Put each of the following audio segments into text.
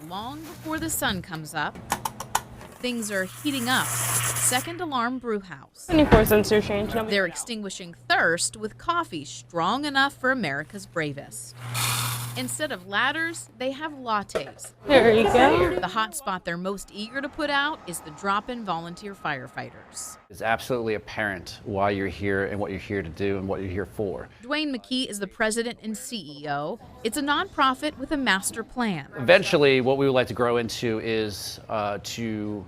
long before the sun comes up, things are heating up. Second Alarm Brewhouse. 24 cents your change. They're extinguishing thirst with coffee strong enough for America's bravest. Instead of ladders, they have lattes. There you go. The hot spot they're most eager to put out is the drop-in volunteer firefighters. It's absolutely apparent why you're here and what you're here to do and what you're here for. Dwayne McKee is the president and CEO. It's a nonprofit with a master plan. Eventually, what we would like to grow into is to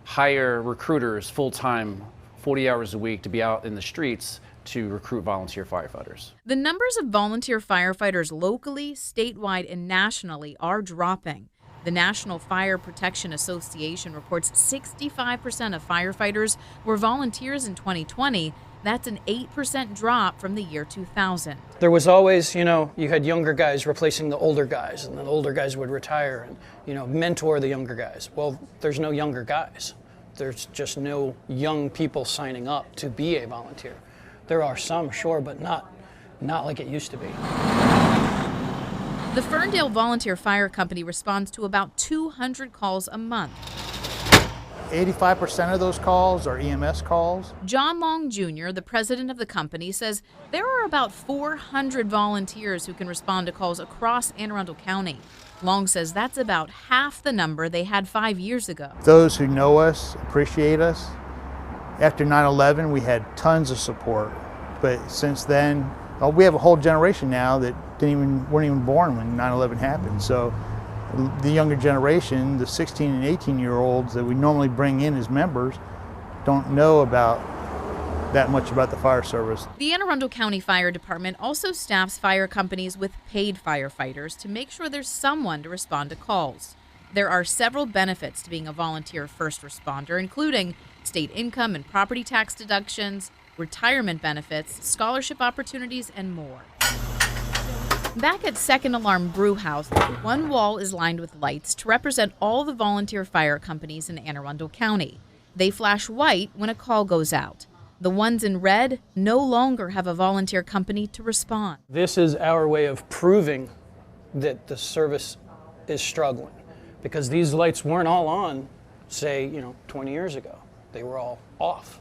hire recruiters full-time, 40 hours a week, to be out in the streets to recruit volunteer firefighters. The numbers of volunteer firefighters locally, statewide, and nationally are dropping. The National Fire Protection Association reports 65% of firefighters were volunteers in 2020. That's an 8% drop from the year 2000. There was always, you had younger guys replacing the older guys, and then the older guys would retire and, mentor the younger guys. Well, there's no younger guys. There's just no young people signing up to be a volunteer. There are some, sure, but not like it used to be. The Ferndale Volunteer Fire Company responds to about 200 calls a month. 85% of those calls are EMS calls. John Long Jr., the president of the company, says there are about 400 volunteers who can respond to calls across Anne Arundel County. Long says that's about half the number they had 5 years ago. Those who know us appreciate us. After 9/11, we had tons of support, but since then, we have a whole generation now that weren't even born when 9/11 happened. So the younger generation, the 16 and 18-year-olds that we normally bring in as members, don't know that much about the fire service. The Anne Arundel County Fire Department also staffs fire companies with paid firefighters to make sure there's someone to respond to calls. There are several benefits to being a volunteer first responder, including state income and property tax deductions, retirement benefits, scholarship opportunities, and more. Back at Second Alarm Brewhouse, one wall is lined with lights to represent all the volunteer fire companies in Anne Arundel County. They flash white when a call goes out. The ones in red no longer have a volunteer company to respond. This is our way of proving that the service is struggling, because these lights weren't all on, say, 20 years ago. They were all off.